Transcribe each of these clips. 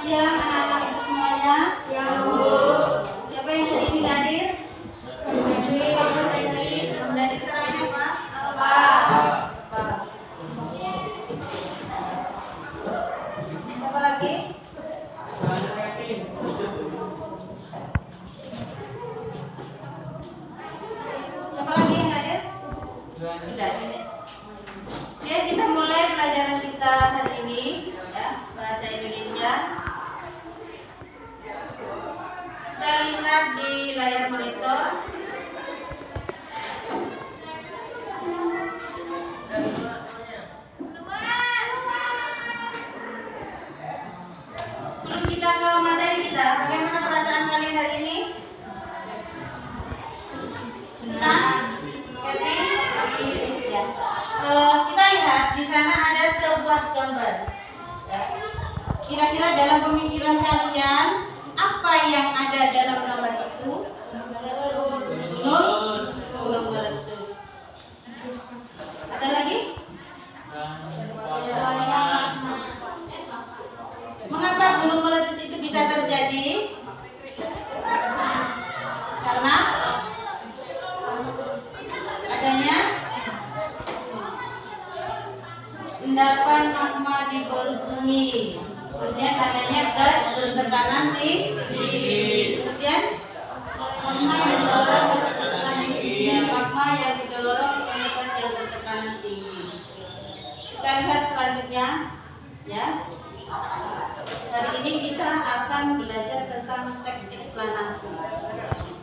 siang anak-anak itu semuanya. Siang, Bu. Siapa yang hari ini hadir? Kemudian diterangkan apa? Apa lagi? Siapa lagi yang hadir? Sudah. Oke, kita mulai pelajaran kita hari ini, ya, bahasa Indonesia. Kita lihat di layar monitor. Sebelum kita ke materi kita, bagaimana perasaan kalian hari ini? Senang? Happy? Ya. Kita lihat di sana ada sebuah gambar. Ya. Kira-kira dalam pemikiran kalian apa yang ada dalam gambar itu? Gunung meletus. Ada lagi? Mengapa gunung meletus itu bisa terjadi? Karena adanya endapan magma di perut bumi. Kemudian adanya gas bertekanan tinggi. Kemudian magma yang didorong oleh gas yang bertekanan tinggi. Kita lihat selanjutnya, ya. Hari ini kita akan belajar tentang teks eksplanasi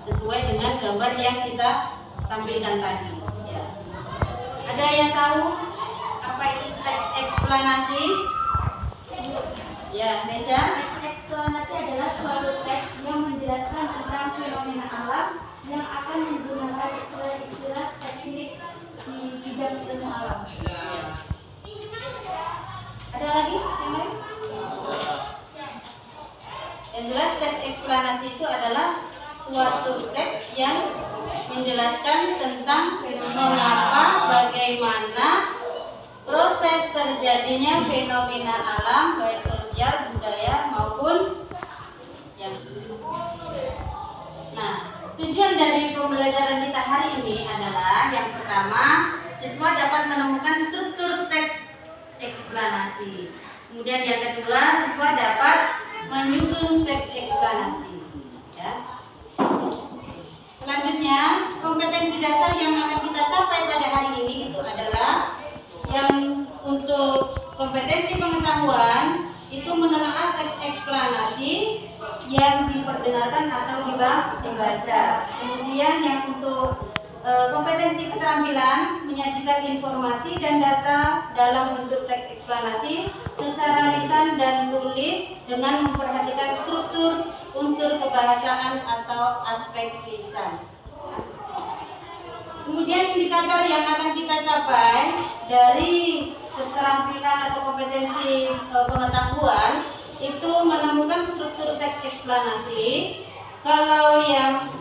sesuai dengan gambar yang kita tampilkan tadi. Ya. Ada yang tahu apa itu teks eksplanasi? Ya, Nesya. Teks eksplanasi adalah suatu teks yang menjelaskan tentang fenomena alam yang akan menggunakan istilah-istilah teknik di bidang ilmu alam. Ada lagi yang lain? Yang jelas teks eksplanasi itu adalah suatu teks yang menjelaskan tentang mengapa, bagaimana proses terjadinya fenomena alam baik sosial, budaya maupun yang. Nah, tujuan dari pembelajaran kita hari ini adalah yang pertama, siswa dapat menemukan struktur teks eksplanasi. Kemudian yang kedua, siswa dapat menyusun teks eksplanasi. Ya. Selanjutnya, kompetensi dasar yang akan kita capai pada hari ini itu adalah yang untuk kompetensi pengetahuan itu menelaah teks eksplanasi yang diperdengarkan atau dibaca. Kemudian yang untuk kompetensi keterampilan menyajikan informasi dan data dalam bentuk teks eksplanasi secara lisan dan tulis dengan memperhatikan struktur unsur kebahasaan atau aspek lisan. Kemudian indikator yang akan kita capai dari keterampilan atau kompetensi pengetahuan itu menemukan struktur teks eksplanasi. Kalau yang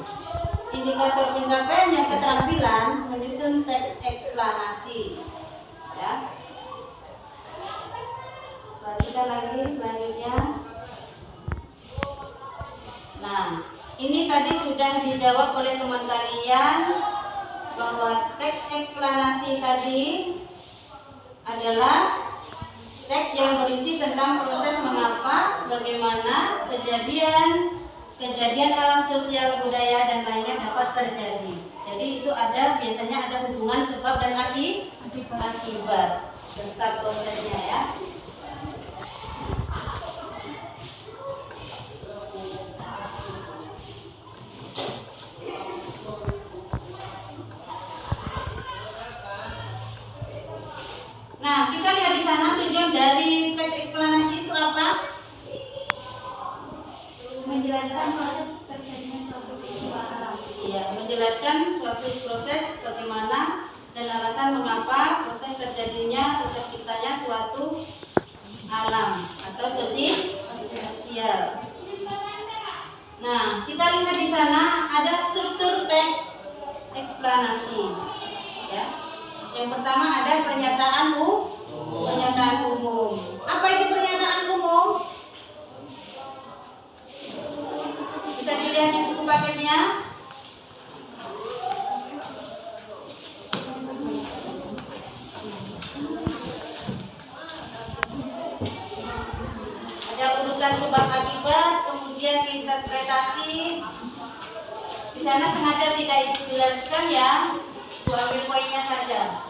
indikator pencapaiannya keterampilan menyusun teks eksplanasi. Ya. Perhatikan lagi selanjutnya. Nah, ini tadi sudah dijawab oleh teman kalian bahwa teks eksplanasi tadi adalah teks yang berisi tentang proses mengapa, bagaimana kejadian alam sosial, budaya dan lainnya dapat terjadi. Jadi itu biasanya ada hubungan sebab dan akibat serta prosesnya, ya. Nah, kita lihat di sana tujuan dari teks eksplanasi itu apa? Menjelaskan proses terjadinya suatu peristiwa alam. Ya, menjelaskan suatu proses bagaimana dan alasan mengapa proses terjadinya atau terciptanya suatu alam atau sosial. Nah, kita lihat di sana ada struktur teks eksplanasi. Ya. Yang pertama ada pernyataan umum. Apa itu pernyataan umum? urutan sebab akibat, kemudian interpretasi. Di sana sengaja tidak dijelaskan ya, ambil poinnya saja.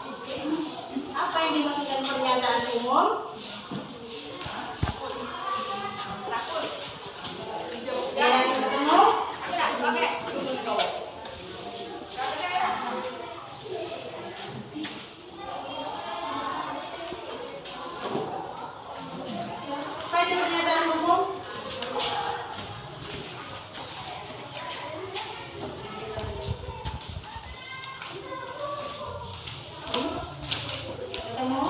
Apa yang dimaksudkan pernyataan umum? Yang ketemu? Apa itu pernyataan umum? Ketemu?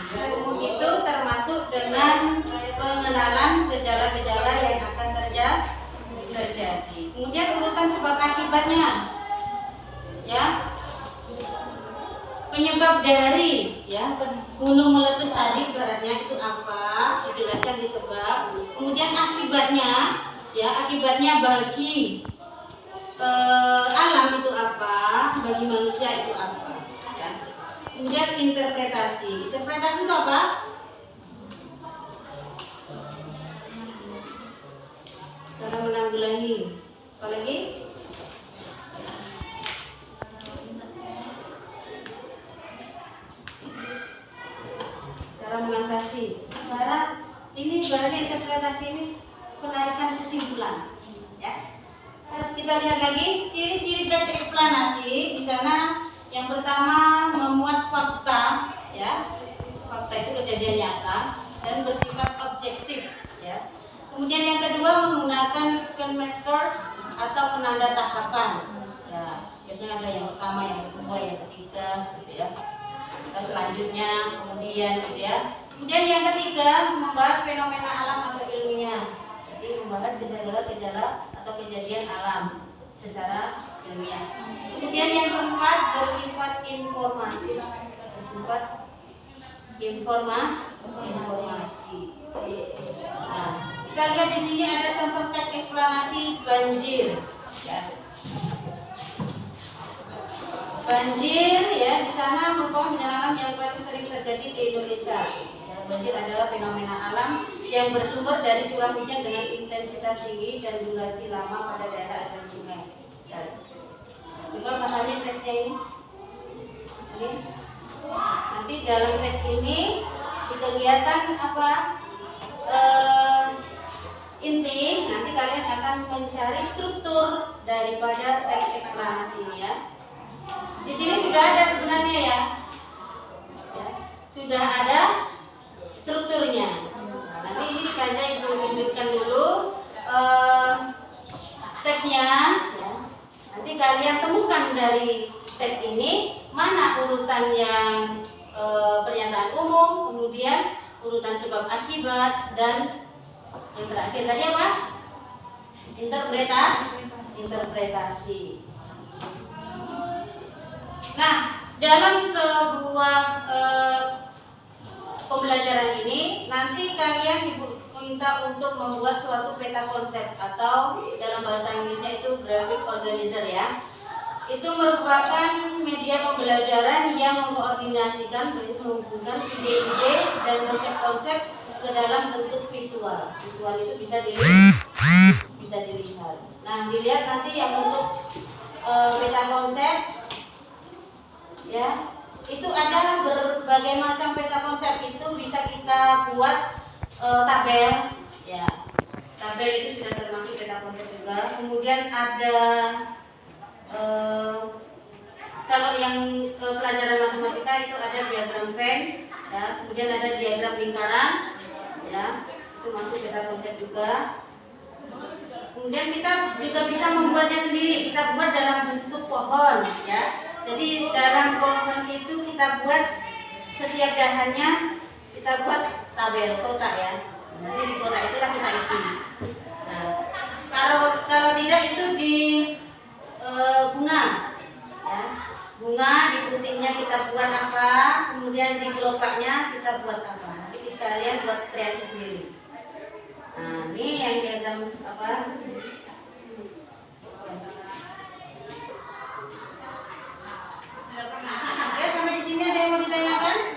Umum itu termasuk dengan pengenalan gejala-gejala yang akan terjadi. Kemudian urutan sebab akibatnya, ya. Penyebab dari gunung meletus tadi ibaratnya itu apa? Dijelaskan di sebab. Kemudian akibatnya, akibatnya bagi alam itu apa? Bagi manusia itu apa? Ya. Kemudian interpretasi. Interpretasi itu apa? Cara menanggulangi. Apalagi? Cara mengatasi. Ini ibaratnya interpretasi ini penarikan kesimpulan. Ya. Kita lihat lagi ciri-ciri teks eksplanasi. Di sana yang pertama memuat fakta, ya. Fakta itu kejadian nyata dan bersifat objektif, ya. Kemudian yang kedua menggunakan sequence methods atau penanda tahapan. Ya, biasanya ada yang pertama, yang kedua, yang ketiga, gitu ya. Terus selanjutnya, kemudian, gitu ya. Kemudian yang ketiga membahas fenomena alam atau ilmiah. Jadi membahas gejala-gejala atau kejadian alam secara ilmiah. Kemudian yang keempat bersifat informatif, bersifat informasi. Nah, kita lihat di sini ada contoh teks eksplanasi banjir. Ya. Banjir, ya, di sana merupakan bencana alam yang paling sering terjadi di Indonesia. Ya, banjir adalah fenomena alam yang bersumber dari curah hujan dengan intensitas tinggi dan durasi lama pada daerah aliran sungai. Ya. Coba pahami teksnya ini. Nanti dalam teks ini di kegiatan apa? Inti nanti kalian akan mencari struktur daripada teks eksplanasi ini, ya. Di sini sudah ada sebenarnya, ya. Sudah ada strukturnya. Nanti ini sengaja Ibu tunjukkan dulu teksnya, ya. Nanti kalian temukan dari teks ini mana urutan yang pernyataan umum, kemudian urutan sebab akibat, dan yang terakhir tadi apa? Interpretasi. Nah, dalam sebuah pembelajaran ini nanti kalian diminta untuk membuat suatu peta konsep atau dalam bahasa Inggrisnya itu graphic organizer, ya. Itu merupakan media pembelajaran yang mengkoordinasikan, menghubungkan ide-ide dan konsep-konsep ke dalam bentuk visual. Visual itu bisa dilihat. Nah, dilihat nanti yang untuk peta konsep, ya, itu ada berbagai macam peta konsep. Itu bisa kita buat tabel, ya. Tabel itu sudah termasuk peta konsep juga. Kemudian ada kalau yang pelajaran matematika itu ada diagram Venn, ya. Kemudian ada diagram lingkaran, ya. Itu masuk peta konsep juga. Kemudian kita juga bisa membuatnya sendiri. Kita buat dalam bentuk pohon, ya. Jadi dalam pohon itu kita buat setiap dahannya kita buat tabel kotak, ya. Nanti di kotak itulah kita isi. Nah, kalau tidak itu di bunga, ya. Bunga di putingnya bawahnya kita buat apa, kemudian di kelopaknya kita buat apa. Nanti kalian buat kreasi sendiri. Nah, ini yang diagram apa? Oke, sampai di sini ada yang mau ditanyakan?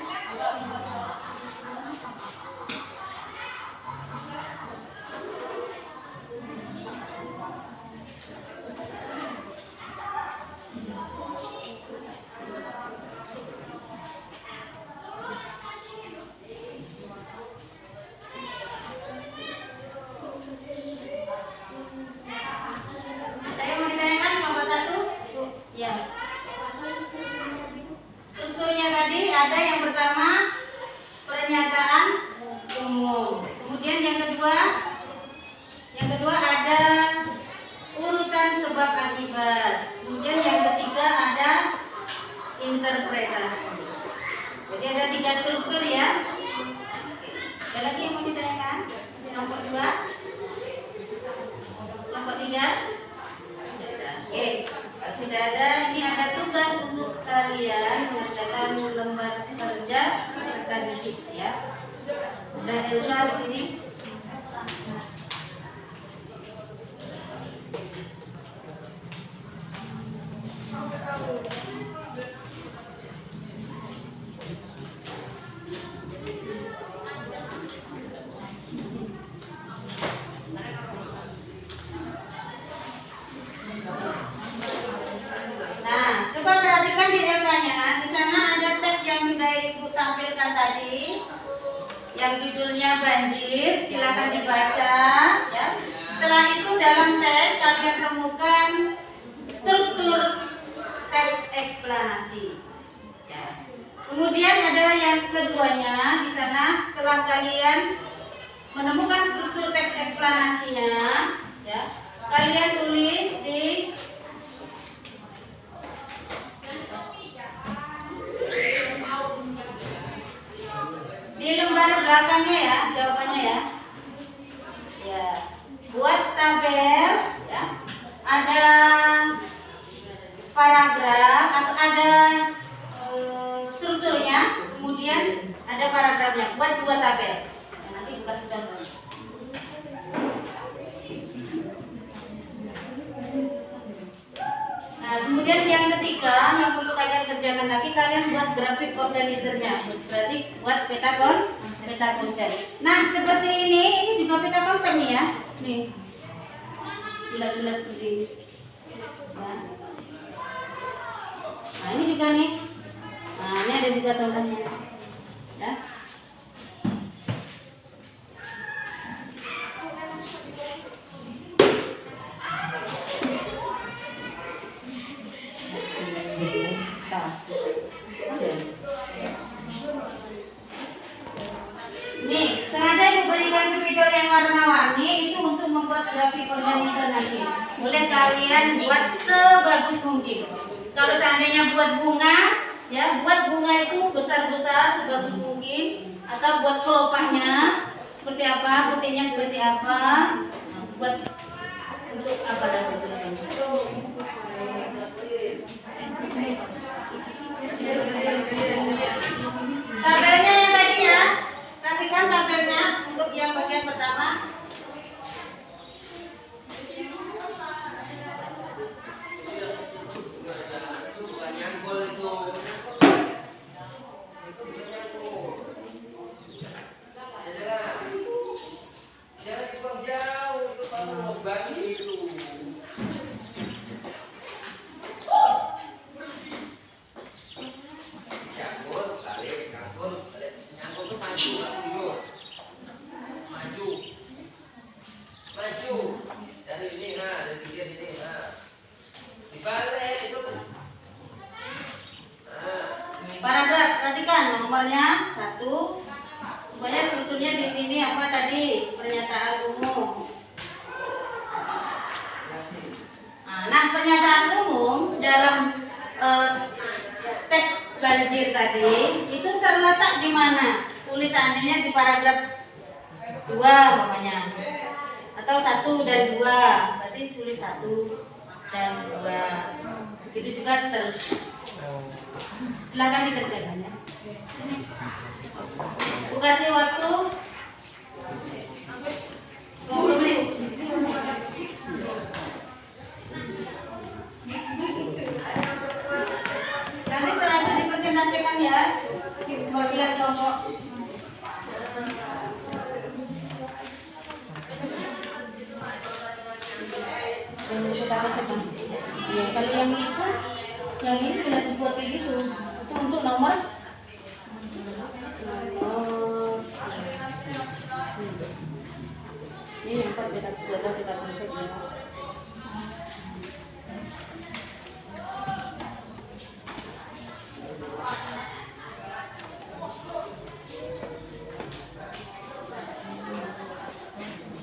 Ada yang mau ditanyakan nomor 1? Ya. Strukturnya tadi ada yang pertama pernyataan umum. Kemudian yang kedua ada urutan sebab akibat. Kemudian yang ketiga ada interpretasi. Jadi ada 3 struktur ya. Ada lagi yang mau ditanyakan? Nomor 2, nomor 3. Oke, kalau sudah ada, ini ada tugas untuk kalian mengerjakan lembar kerja serta digit ya. Udah Elsa di sini. Nah, coba perhatikan di LK-nya. Di sana ada teks yang sudah Ibu tampilkan tadi, yang judulnya banjir. Silakan dibaca ya. Setelah itu dalam teks kalian temukan struktur teks eksplanasi. Ya. Kemudian ada yang keduanya di sana. Setelah kalian menemukan struktur teks eksplanasinya, ya, kalian tulis di lembar belakangnya ya, jawabannya ya. Ya, buat tabel ya. Ada paragraf atau ada strukturnya, kemudian ada paragrafnya. Buat 2 tabel. Ya, nanti buka contoh. Nah, kemudian yang ketiga yang perlu kalian kerjakan lagi, kalian buat grafik organizernya. Berarti buat peta konsep. Nah, seperti ini juga peta konsep nih ya. Nih. Bulat-bulat seperti ini. Ya. Nah, ini juga nih. Nah, ini ada juga contohnya. Ya. Nih, sengaja Ibu berikan spidol yang warna-warni itu untuk membuat grafik organizer nanti. Boleh kalian buat sebagus mungkin. Kalau seandainya buat bunga, ya buat bunga itu besar-besar sebagus mungkin. Atau buat kelopaknya seperti apa, putihnya seperti apa. Nah, buat untuk apa dan tabelnya yang tadi ya. Perhatikan tabelnya untuk yang bagian pertama. Paragraf, perhatikan nomornya 1. Pokoknya strukturnya di sini apa tadi? Pernyataan umum. Nah, pernyataan umum dalam teks banjir tadi itu terletak di mana? Tulisannya di paragraf 2 umpamanya. Atau 1 dan 2. Berarti tulis 1 dan 2. Begitu juga seterusnya. Silakan dikerjakan ya. Aku kasih waktu 20 menit. Nanti setelah itu dipresentasikan ya perwakilan kelompok. Ya, kalau yang itu, yang ini sudah dibuat kayak gitu. Itu untuk nomor. Ini empat kita konsep ya.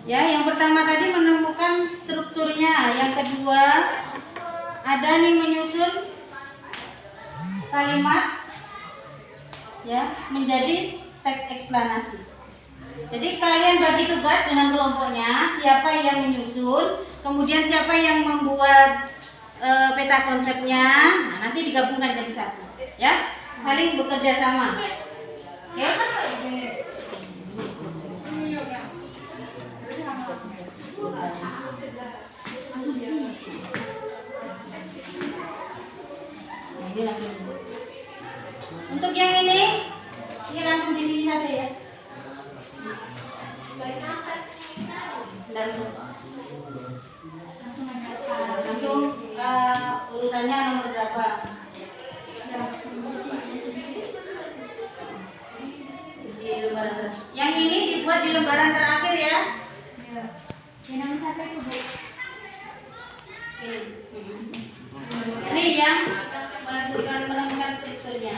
Ya, yang pertama tadi menemukan strukturnya, yang kedua ada nih menyusun kalimat ya menjadi teks eksplanasi. Jadi kalian bagi tugas dengan kelompoknya, siapa yang menyusun, kemudian siapa yang membuat peta konsepnya. Nah, nanti digabungkan jadi satu, ya, saling bekerja sama. Oke? Untuk yang ini langsung di sini saja ya. Langsung urutannya nomor berapa? Di lembaran. Yang ini dibuat di lembaran terakhir ya. Yang nomor 1 itu Bu. Ini yang menemukan strukturnya.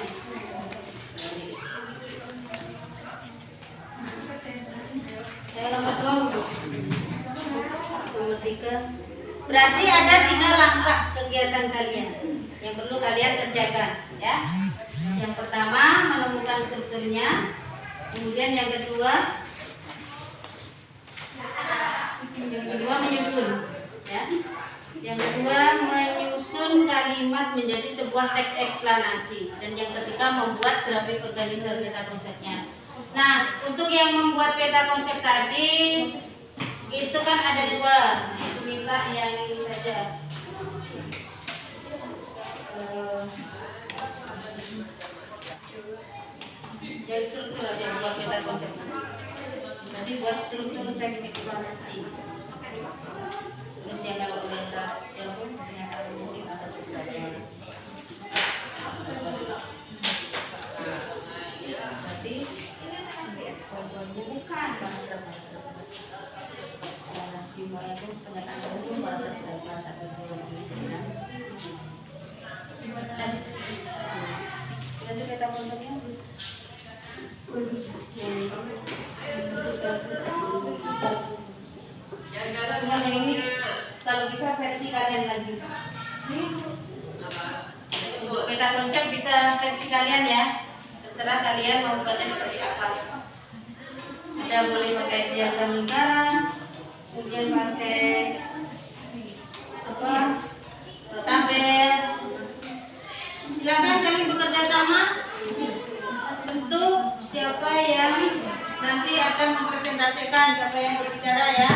Yang nomor 2 Bu. Nomor 3. Berarti ada 3 langkah kegiatan kalian yang perlu kalian kerjakan ya. Yang pertama menemukan strukturnya. Kemudian yang kedua menyusun ya. Yang kedua menyusun kalimat menjadi sebuah teks eksplanasi, dan yang ketiga membuat grafik organisasi peta konsepnya. Nah, untuk yang membuat peta konsep tadi itu kan ada 2. Nah, itu minta yang ini saja. Jadi struktur aja buat peta konsepnya. Jadi buat struktur teks eksplanasi. Terus yang kalau orientasi jauh ternyata umum atau tidak. Berarti bukan semuanya itu pernyataan umum pada kelas 1 2 berarti kita konsepnya yang ini kalau bisa versi kalian lagi. Untuk peta konsep bisa versi kalian ya. Terserah kalian mau buatnya seperti apa. Ada boleh pakai diagram lingkaran, kemudian pakai apa? Tabel. Silakan kalian bekerja sama. Bentuk siapa yang nanti akan mempresentasikan, siapa yang berbicara ya.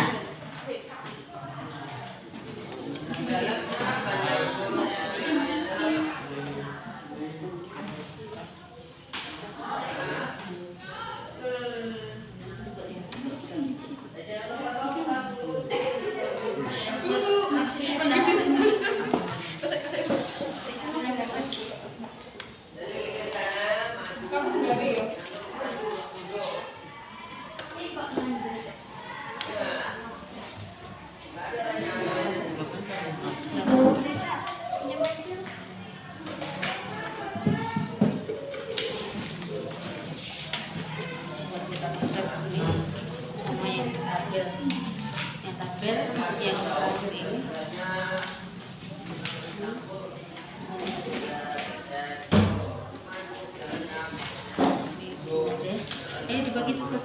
Dibagi tugas.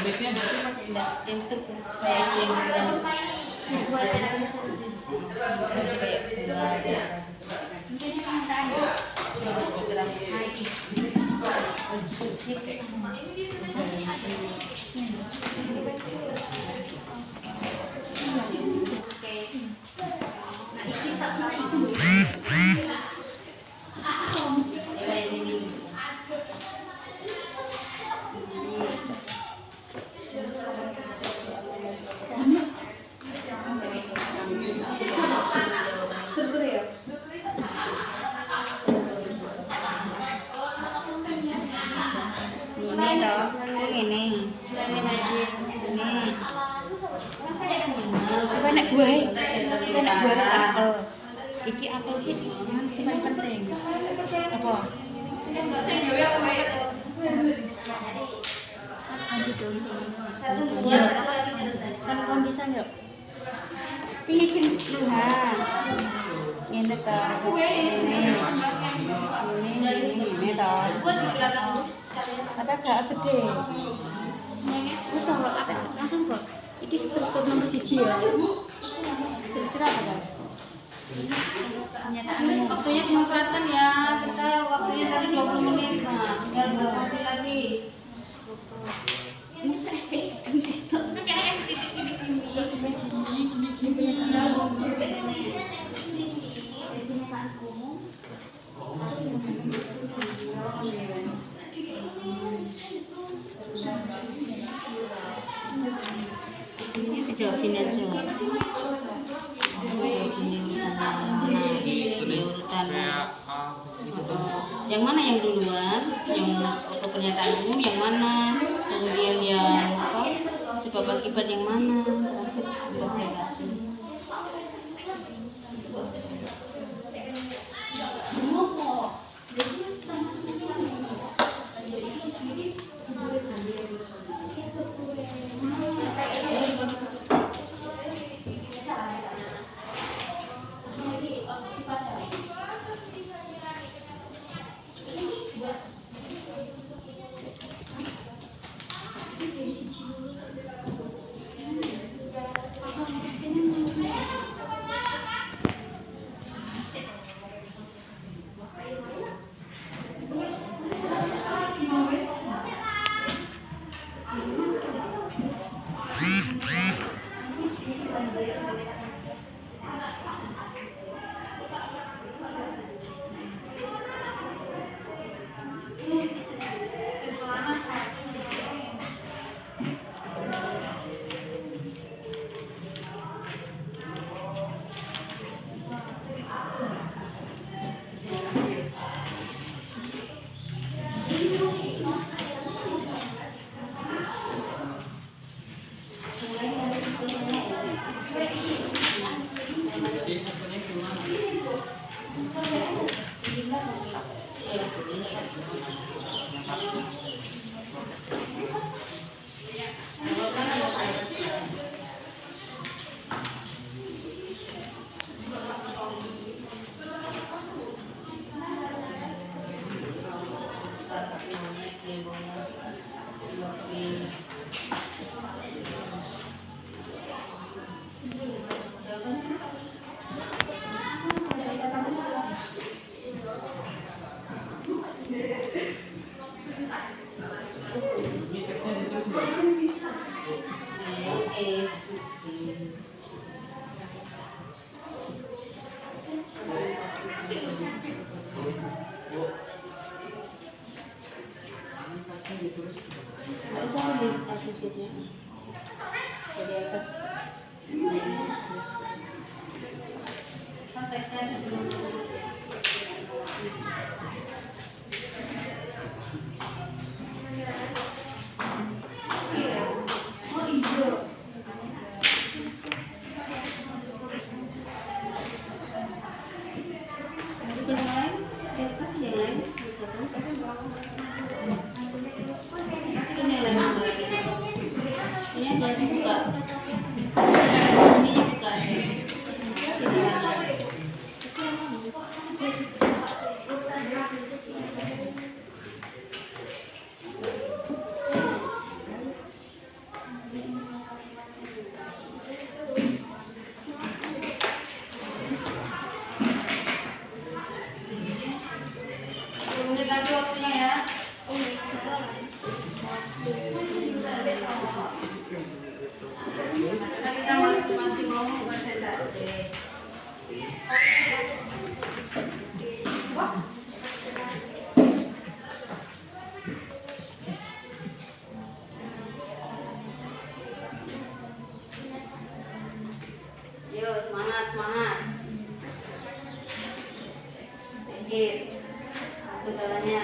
Indeksnya berarti pakai Enggak, yang struktur kayak yang bukan Buat anak-anak ini dong, ini aja ini. Apa nek gue? Nek gue apel. Iki apel iki sing paling penting. Apa? Satu buat Kan kon bisa yuk. Iki luhan. Ngene ta. Ini ta. buat di belakang. Ada gak gede. Terus tau gak apa? Langsung kok. Iki struktur nomor 1 ya. Kira-kira apa kan? Waktunya dimanfaatkan ya. Kita waktunya tadi 20 menit, nah tinggal berhenti lagi. Jawab sini aja. Jawab ini urutan yang mana yang duluan, yang untuk pernyataan umum yang mana, kemudian yang apa, sebab akibat yang mana, terakhir interpretasi. semangat. Sedikit. Itu jalannya.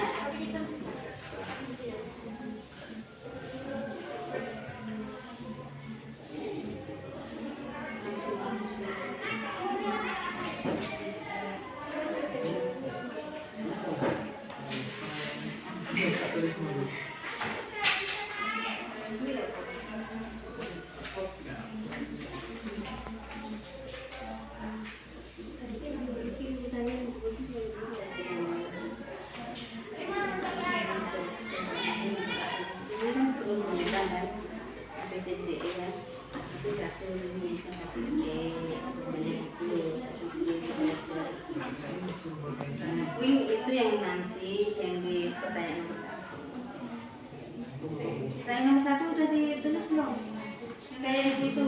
Wing itu yang nanti yang di pertanyaan nomor 1 udah ditulis belum? Kayak gitu.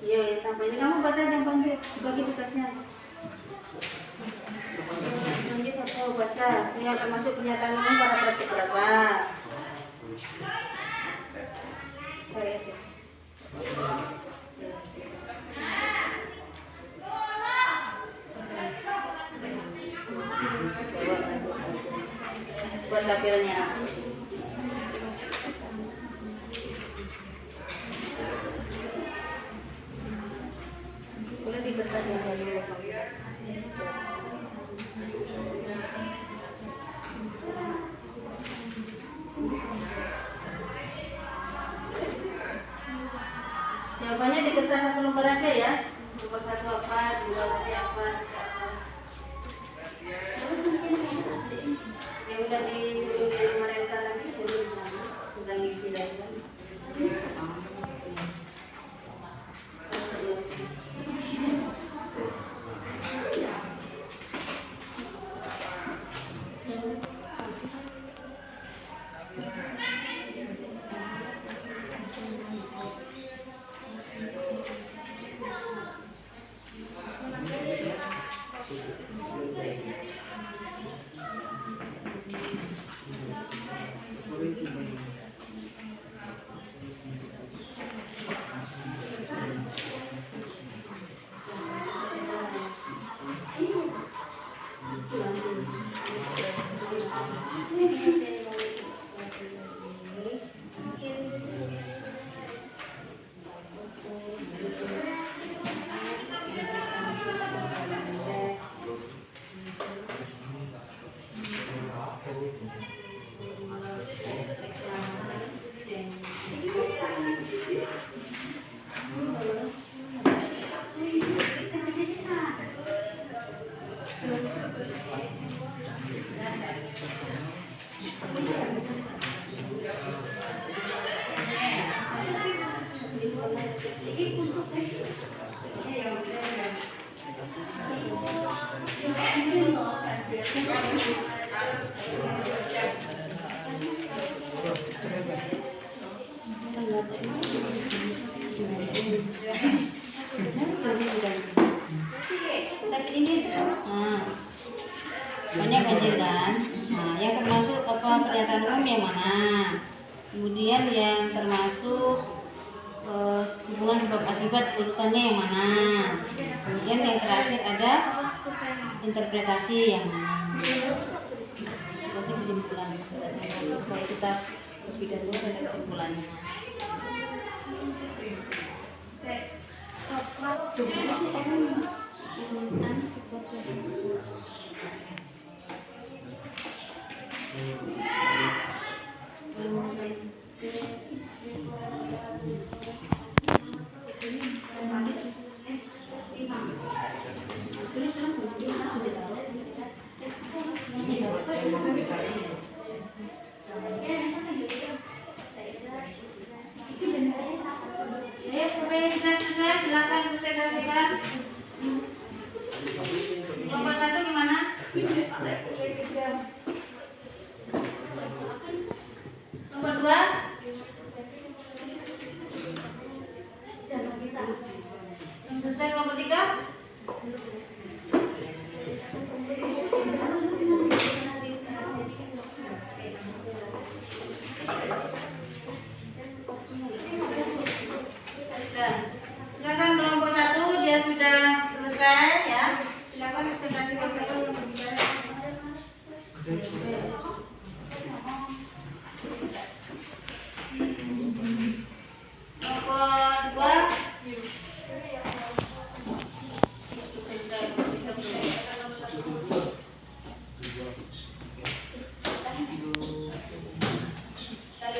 Iya, yang tambahnya kamu baca yang bagi tugasnya. Nanti foto baca yang termasuk pernyataan umum pada praktik berapa? Cari aja. Buat tabelnya. Boleh diberkas yang baru. Jawabannya di kertas 1 lembar aja ya. Nomor 1 apa, 2 tadi apa, 3 apa. Yang udah di mereka lagi jadi sana, udah ngisi lagi kan. Banyak ganjil kan? Nah, yang termasuk apa pernyataan umum yang mana? Kemudian yang termasuk hubungan sebab akibat urutannya yang mana? Kemudian yang terakhir ada interpretasi yang mana? Berarti kesimpulan. Supaya kita lebih dahulu ada kesimpulannya. Silakan presentasikan. Nomor 1 gimana? Nomor 2? Selesai nomor 3?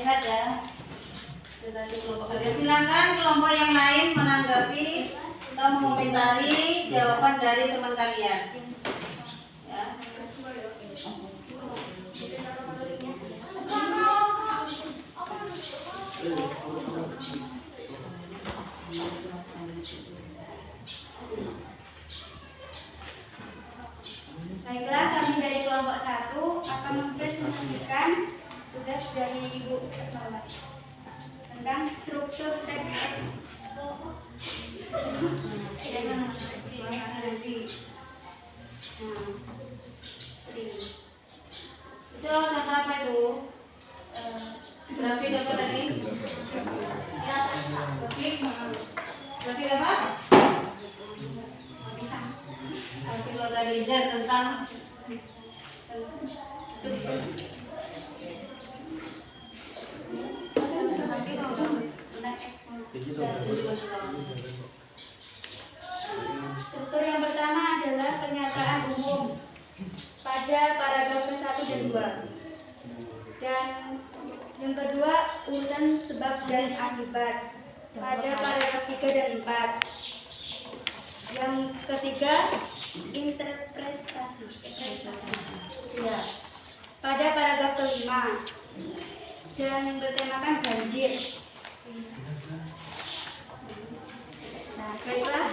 lihat ya. Itu tadi kelompok kalian. Silakan kelompok yang lain menanggapi atau mengomentari jawaban dari teman kalian. Ya. Baiklah, kami dari kelompok 1 akan mempresentasikan tugas dari Ibu Esmawati tentang struktur teks ekspresi. Itu contoh apa itu? Grafik apa tadi? Grafik apa? Grafik organizer tentang Struktur yang pertama adalah pernyataan umum pada paragraf ke-1 dan 2. Dan yang kedua, urutan sebab dan akibat pada paragraf 3 dan 4. Yang ketiga, interpretasi. Ya. Pada paragraf ke-5 dan yang bertemakan banjir. Nah, baiklah.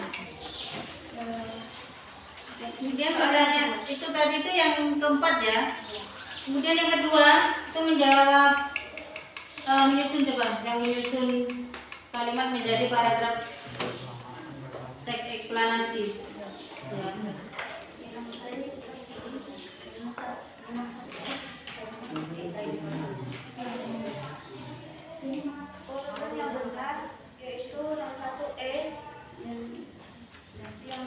kemudian padanya itu tadi itu yang keempat ya. Kemudian yang kedua itu menjawab menyusun coba yang menyusun kalimat menjadi paragraf teks eksplanasi. Ya. Yang benar yaitu yang 1E yang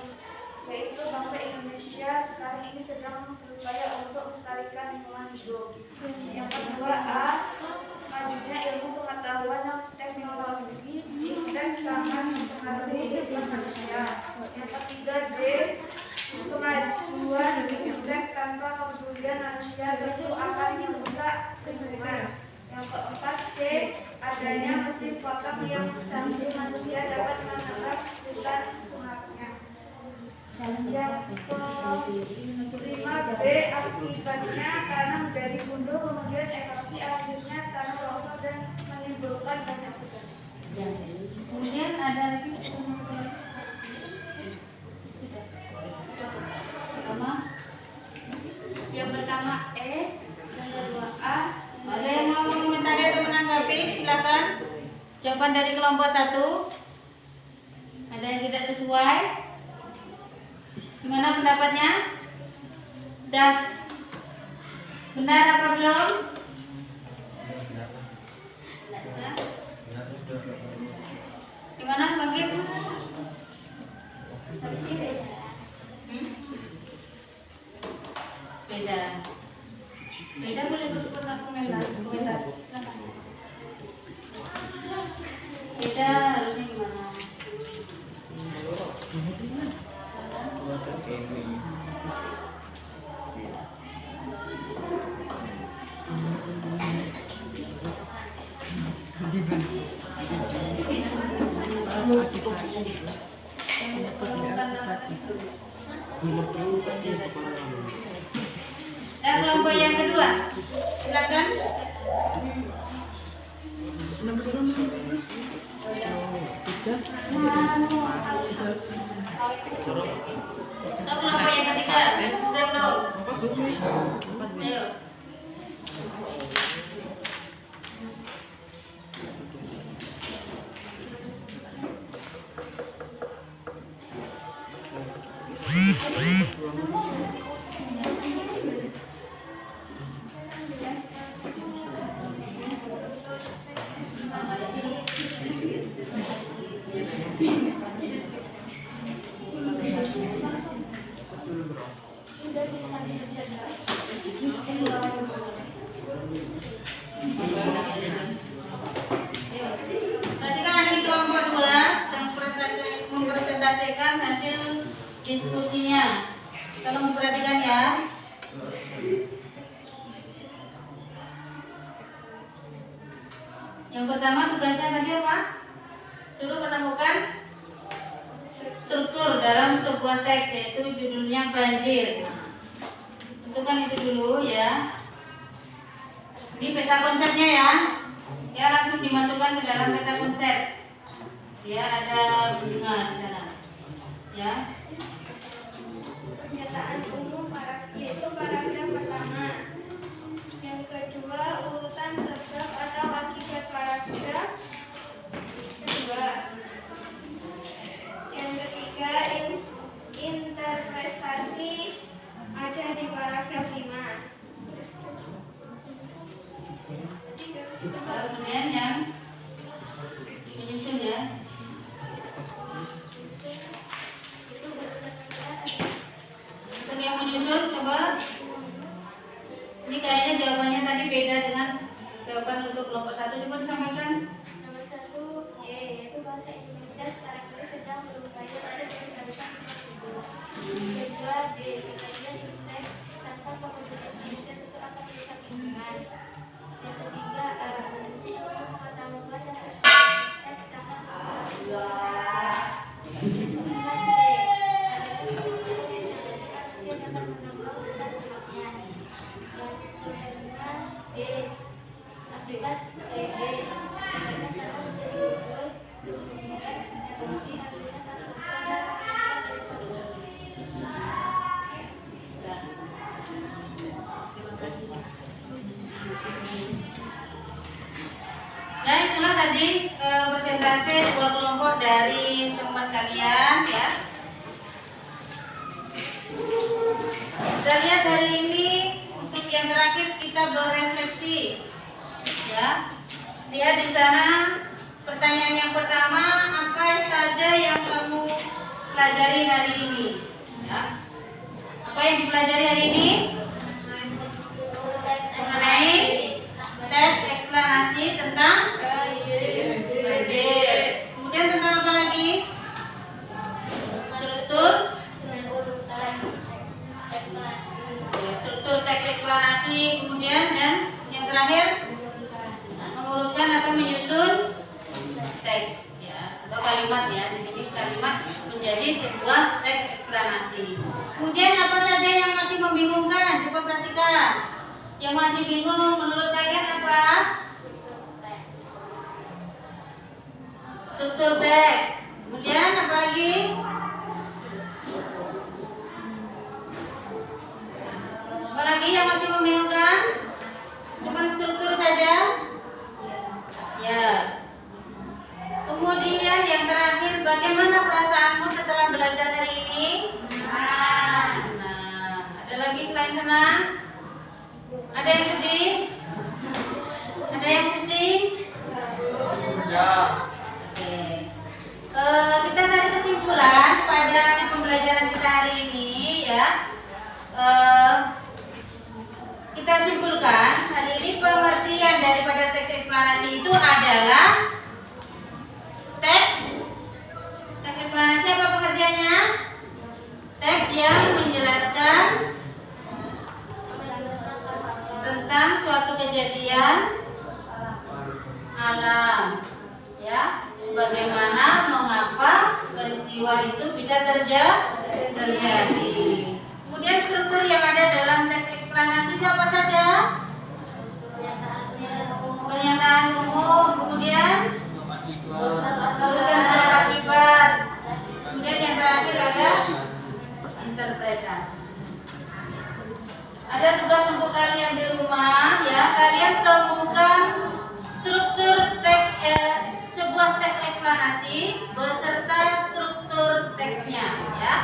yaitu bangsa Indonesia sekarang ini sedang berupaya untuk melestarikan lingkungan hidup. Yang kedua A, majunya ilmu pengetahuan dan teknologi dan sangat mempengaruhi kehidupan manusia. Yang ketiga D, pengajuan indeks tanpa kepedulian manusia tentu akan merusak lingkungan. Yang keempat C, adanya mesin kotak yang canggih manusia dapat menangkap hutan semangatnya. Yang kelima B, akibatnya karena menjadi gundul kemudian erosi akhirnya tanah longsor dan menimbulkan banyak hutan. Kemudian ada lagi Yang pertama E, yang kedua A. ada yang mau mengomentari atau menanggapi? Silakan. Jawaban dari kelompok 1. Ada yang tidak sesuai? Gimana pendapatnya? Dah benar apa belum? Gimana bangkit? Beda. Beda boleh berkomentar. Komentar. Beda harusnya gimana? Dan kelompok yang kedua, silakan. Atau kelompok yang ketiga, Zerlo. Ayo. Perhatikan ini kelompok 2 sedang mempresentasikan hasil diskusinya. Tolong perhatikan ya. Yang pertama tugasnya tadi apa? Suruh menemukan struktur dalam sebuah teks, yaitu judulnya banjir. Tentukan itu dulu ya. Ini peta konsepnya ya. Ya, langsung dimasukkan ke dalam peta konsep. Ya, ada bunga di sana. Ya. Pernyataan umum yaitu paragraf pertama. Yang kedua, urutan sebab atau akibat paragraf kedua. Yang ketiga, interpretasi ada di paragraf 5. Kemudian yang menyusun ya. Untuk yang menyusun coba. Ini kayaknya jawabannya tadi beda dengan jawaban untuk kelompok 1. Coba disampaikan. Nomor 1, yaitu bahasa Indonesia sekarang ini sedang berupaya pada kesehatan individu. Kedua, D, sebagian teks tanpa penggunaan Indonesia itu akan merusak lingkungan. Yang ketiga, A, pengetahuan dan teks sangat keempat, C, ada manusia dapat menambah urutan sebabnya. Yang kelima, D, akibat TB. Nah, itulah tadi persentase dua kelompok dari teman kalian ya. Kita lihat hari ini untuk yang terakhir kita berefleksi ya. Lihat di sana pertanyaan yang pertama, apa saja yang kamu pelajari hari ini ya. Apa yang dipelajari hari ini? Mengenai teks eksplanasi tentang banjir. Kemudian tentang apa lagi? Struktur teks eksplanasi. Kemudian dan yang terakhir mengurutkan atau menyusun teks ya, atau kalimat ya. Di sini kalimat menjadi sebuah teks eksplanasi. Kemudian apa saja yang masih membingungkan? Coba perhatikan. Yang masih bingung menurut kalian apa? Struktur teks. Kemudian apa lagi? Apa lagi yang masih membingungkan? Cuma struktur saja? Ya. Kemudian yang terakhir, bagaimana perasaanmu setelah belajar hari ini? Nah, ada lagi selain senang? Ada yang sedih? Ada yang pusing? Ya. Oke. Kita tarik kesimpulan pada pembelajaran kita hari ini ya. Kita simpulkan hari ini pengertian daripada teks eksplanasi itu adalah teks eksplanasi apa pengertiannya? Teks yang menjelaskan tentang suatu kejadian alam ya, bagaimana mengapa peristiwa itu bisa terjadi. Kemudian struktur yang ada dalam teks eksplanasi itu apa saja? Pernyataan umum, kemudian urutan sebab akibat, kemudian yang terakhir ada interpretasi. Ada tugas untuk kalian di rumah ya, kalian temukan struktur teks sebuah teks eksplanasi beserta struktur teksnya ya.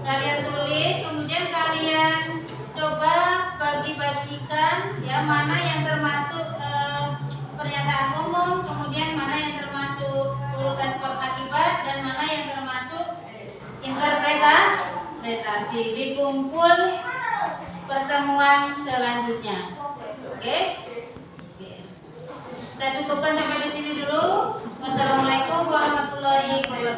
Kalian tulis, kemudian kalian coba bagi-bagikan ya, mana yang termasuk pernyataan umum, kemudian mana yang termasuk urutan sebab akibat, dan mana yang termasuk interpretasi. Dikumpul pertemuan selanjutnya. Oke? Kita cukupkan sampai di sini dulu. Wassalamualaikum warahmatullahi wabarakatuh.